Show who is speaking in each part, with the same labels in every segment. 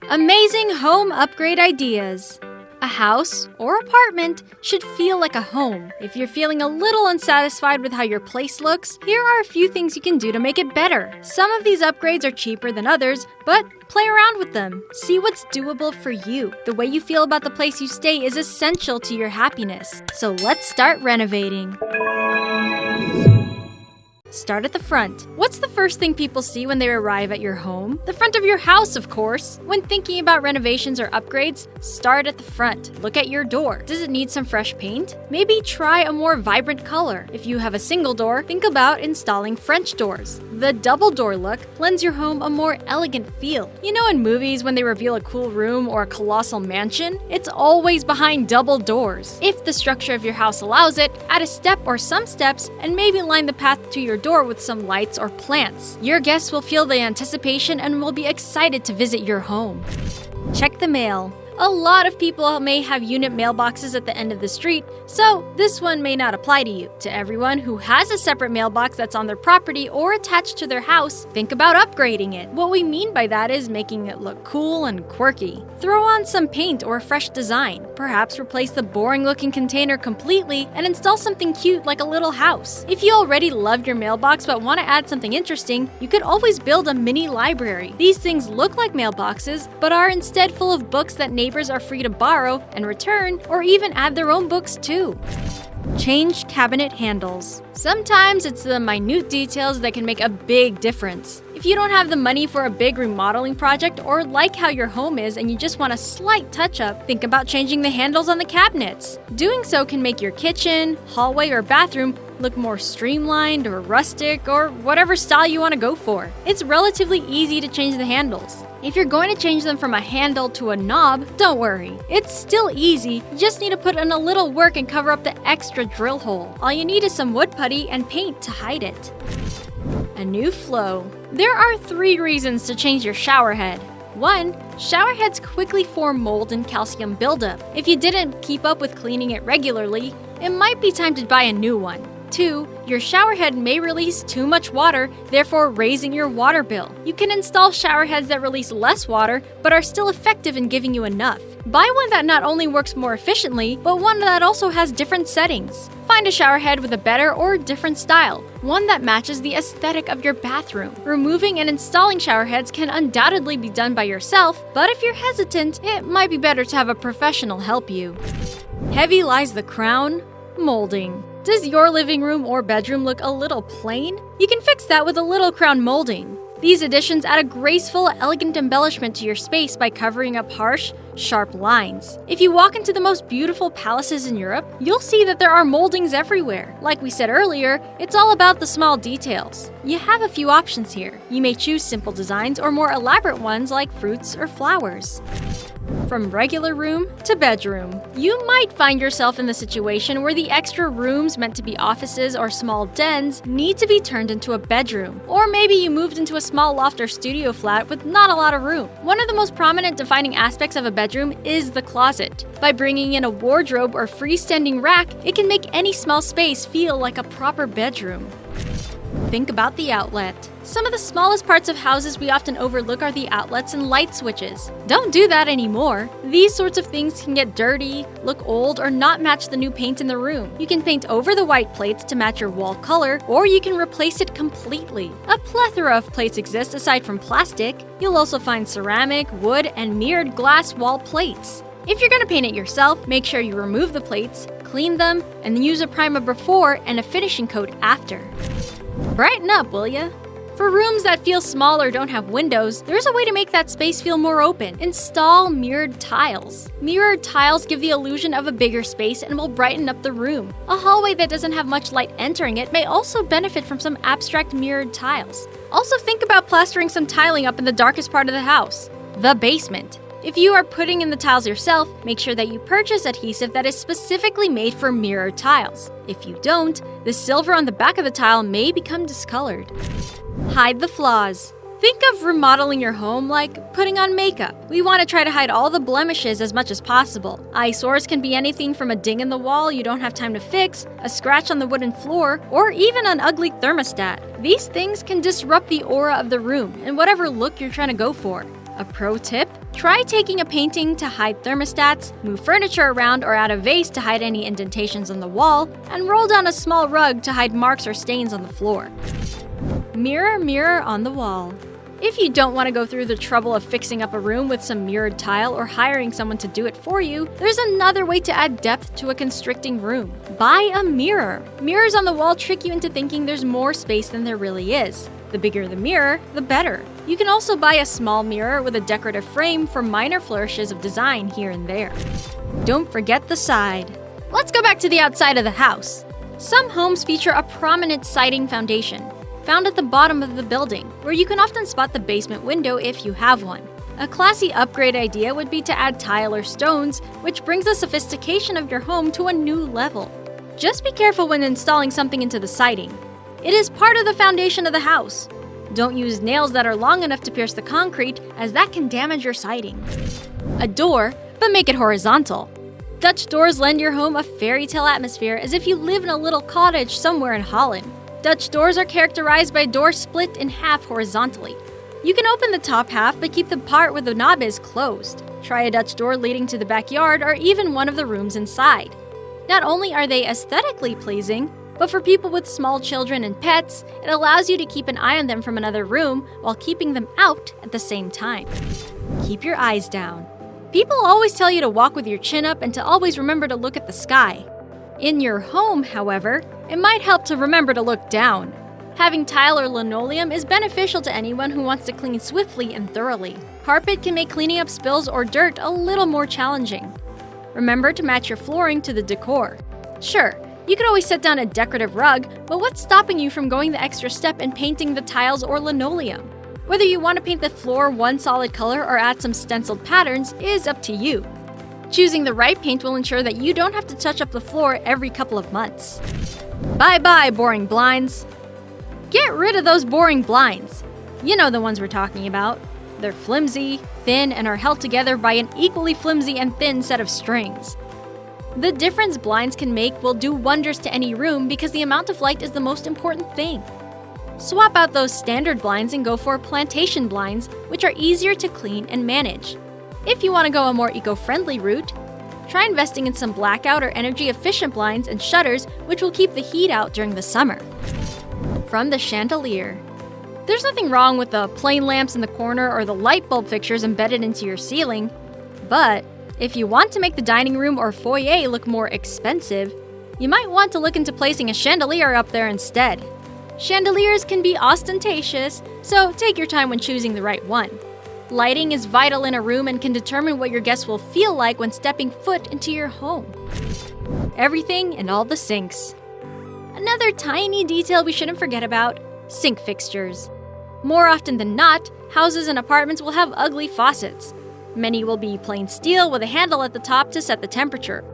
Speaker 1: Amazing home upgrade ideas. A house or apartment should feel like a home. If you're feeling a little unsatisfied with how your place looks, here are a few things you can do to make it better. Some of these upgrades are cheaper than others, but play around with them. See what's doable for you. The way you feel about the place you stay is essential to your happiness. So let's start renovating. Start at the front. What's the first thing people see when they arrive at your home? The front of your house, of course. When thinking about renovations or upgrades, start at the front. Look at your door. Does it need some fresh paint? Maybe try a more vibrant color. If you have a single door, think about installing French doors. The double door look lends your home a more elegant feel. You know, in movies when they reveal a cool room or a colossal mansion, it's always behind double doors. If the structure of your house allows it, add a step or some steps and maybe line the path to your door with some lights or plants. Your guests will feel the anticipation and will be excited to visit your home. Check the mail. A lot of people may have unit mailboxes at the end of the street, so this one may not apply to you. To everyone who has a separate mailbox that's on their property or attached to their house, think about upgrading it. What we mean by that is making it look cool and quirky. Throw on some paint or a fresh design. Perhaps replace the boring-looking container completely and install something cute like a little house. If you already love your mailbox but want to add something interesting, you could always build a mini library. These things look like mailboxes, but are instead full of books that neighbors are free to borrow and return, or even add their own books too. Change cabinet handles. Sometimes it's the minute details that can make a big difference. If you don't have the money for a big remodeling project or like how your home is and you just want a slight touch-up, think about changing the handles on the cabinets. Doing so can make your kitchen, hallway, or bathroom look more streamlined or rustic or whatever style you want to go for. It's relatively easy to change the handles. If you're going to change them from a handle to a knob, don't worry. It's still easy, you just need to put in a little work and cover up the extra drill hole. All you need is some wood putty and paint to hide it. A new flow. There are 3 reasons to change your shower head. 1. Shower heads quickly form mold and calcium buildup. If you didn't keep up with cleaning it regularly, it might be time to buy a new one. 2. Your shower head may release too much water, therefore raising your water bill. You can install shower heads that release less water, but are still effective in giving you enough. Buy one that not only works more efficiently, but one that also has different settings. Find a shower head with a better or different style, one that matches the aesthetic of your bathroom. Removing and installing shower heads can undoubtedly be done by yourself, but if you're hesitant, it might be better to have a professional help you. Heavy lies the crown, molding. Does your living room or bedroom look a little plain? You can fix that with a little crown molding. These additions add a graceful, elegant embellishment to your space by covering up harsh, sharp lines. If you walk into the most beautiful palaces in Europe, you'll see that there are moldings everywhere. Like we said earlier, it's all about the small details. You have a few options here. You may choose simple designs or more elaborate ones like fruits or flowers. From regular room to bedroom. You might find yourself in the situation where the extra rooms meant to be offices or small dens need to be turned into a bedroom. Or maybe you moved into a small loft or studio flat with not a lot of room. One of the most prominent defining aspects of a bedroom is the closet. By bringing in a wardrobe or freestanding rack, it can make any small space feel like a proper bedroom. Think about the outlet. Some of the smallest parts of houses we often overlook are the outlets and light switches. Don't do that anymore. These sorts of things can get dirty, look old, or not match the new paint in the room. You can paint over the white plates to match your wall color, or you can replace it completely. A plethora of plates exist aside from plastic. You'll also find ceramic, wood, and mirrored glass wall plates. If you're going to paint it yourself, make sure you remove the plates, clean them, and then use a primer before and a finishing coat after. Brighten up, will ya? For rooms that feel small or don't have windows, there's a way to make that space feel more open. Install mirrored tiles. Mirrored tiles give the illusion of a bigger space and will brighten up the room. A hallway that doesn't have much light entering it may also benefit from some abstract mirrored tiles. Also think about plastering some tiling up in the darkest part of the house, the basement. If you are putting in the tiles yourself, make sure that you purchase adhesive that is specifically made for mirrored tiles. If you don't, the silver on the back of the tile may become discolored. Hide the flaws. Think of remodeling your home like putting on makeup. We want to try to hide all the blemishes as much as possible. Eyesores can be anything from a ding in the wall you don't have time to fix, a scratch on the wooden floor, or even an ugly thermostat. These things can disrupt the aura of the room and whatever look you're trying to go for. A pro tip? Try taking a painting to hide thermostats, move furniture around or add a vase to hide any indentations on the wall, and roll down a small rug to hide marks or stains on the floor. Mirror, mirror on the wall. If you don't want to go through the trouble of fixing up a room with some mirrored tile or hiring someone to do it for you, there's another way to add depth to a constricting room. Buy a mirror. Mirrors on the wall trick you into thinking there's more space than there really is. The bigger the mirror, the better. You can also buy a small mirror with a decorative frame for minor flourishes of design here and there. Don't forget the side. Let's go back to the outside of the house. Some homes feature a prominent siding foundation, found at the bottom of the building, where you can often spot the basement window if you have one. A classy upgrade idea would be to add tile or stones, which brings the sophistication of your home to a new level. Just be careful when installing something into the siding. It is part of the foundation of the house. Don't use nails that are long enough to pierce the concrete, as that can damage your siding. A door, but make it horizontal. Dutch doors lend your home a fairy tale atmosphere, as if you live in a little cottage somewhere in Holland. Dutch doors are characterized by a door split in half horizontally. You can open the top half, but keep the part where the knob is closed. Try a Dutch door leading to the backyard or even one of the rooms inside. Not only are they aesthetically pleasing, but for people with small children and pets, it allows you to keep an eye on them from another room while keeping them out at the same time. Keep your eyes down. People always tell you to walk with your chin up and to always remember to look at the sky. In your home, however, it might help to remember to look down. Having tile or linoleum is beneficial to anyone who wants to clean swiftly and thoroughly. Carpet can make cleaning up spills or dirt a little more challenging. Remember to match your flooring to the decor. Sure, you could always set down a decorative rug, but what's stopping you from going the extra step and painting the tiles or linoleum? Whether you want to paint the floor one solid color or add some stenciled patterns is up to you. Choosing the right paint will ensure that you don't have to touch up the floor every couple of months. Bye-bye, boring blinds. Get rid of those boring blinds. You know the ones we're talking about. They're flimsy, thin, and are held together by an equally flimsy and thin set of strings. The difference blinds can make will do wonders to any room because the amount of light is the most important thing. Swap out those standard blinds and go for plantation blinds, which are easier to clean and manage. If you want to go a more eco-friendly route, try investing in some blackout or energy-efficient blinds and shutters, which will keep the heat out during the summer. From the Chandelier. There's nothing wrong with the plain lamps in the corner or the light bulb fixtures embedded into your ceiling, but if you want to make the dining room or foyer look more expensive, you might want to look into placing a chandelier up there instead. Chandeliers can be ostentatious, so take your time when choosing the right one. Lighting is vital in a room and can determine what your guests will feel like when stepping foot into your home. Everything and all the sinks. Another tiny detail we shouldn't forget about: sink fixtures. More often than not, houses and apartments will have ugly faucets. Many will be plain steel with a handle at the top to set the temperature.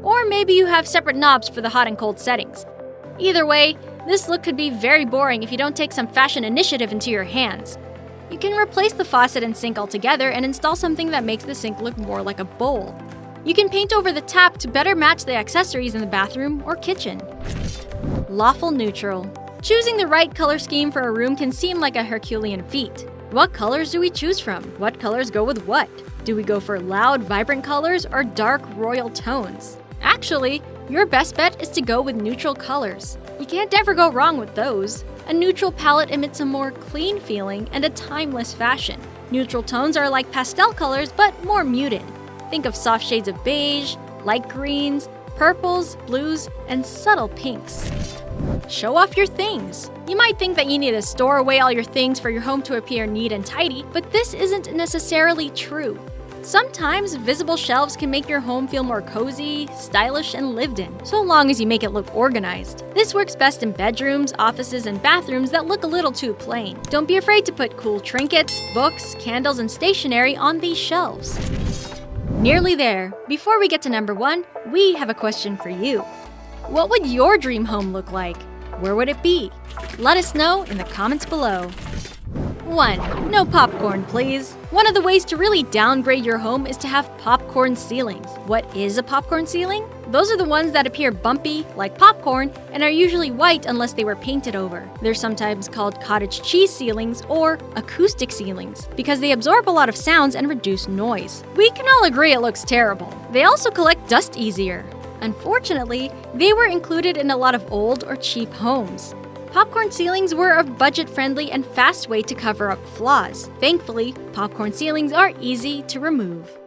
Speaker 1: Or maybe you have separate knobs for the hot and cold settings. Either way, this look could be very boring if you don't take some fashion initiative into your hands. You can replace the faucet and sink altogether and install something that makes the sink look more like a bowl. You can paint over the tap to better match the accessories in the bathroom or kitchen. Lawful neutral. Choosing the right color scheme for a room can seem like a Herculean feat. What colors do we choose from? What colors go with what? Do we go for loud, vibrant colors or dark, royal tones? Actually, your best bet is to go with neutral colors. You can't ever go wrong with those. A neutral palette emits a more clean feeling and a timeless fashion. Neutral tones are like pastel colors but more muted. Think of soft shades of beige, light greens, purples, blues, and subtle pinks. Show off your things. You might think that you need to store away all your things for your home to appear neat and tidy, but this isn't necessarily true. Sometimes visible shelves can make your home feel more cozy, stylish, and lived in, so long as you make it look organized. This works best in bedrooms, offices, and bathrooms that look a little too plain. Don't be afraid to put cool trinkets, books, candles, and stationery on these shelves. Nearly there. Before we get to number 1, we have a question for you. What would your dream home look like? Where would it be? Let us know in the comments below. 1. No popcorn, please. One of the ways to really downgrade your home is to have popcorn ceilings. What is a popcorn ceiling? Those are the ones that appear bumpy, like popcorn, and are usually white unless they were painted over. They're sometimes called cottage cheese ceilings or acoustic ceilings because they absorb a lot of sounds and reduce noise. We can all agree it looks terrible. They also collect dust easier. Unfortunately, they were included in a lot of old or cheap homes. Popcorn ceilings were a budget-friendly and fast way to cover up flaws. Thankfully, popcorn ceilings are easy to remove.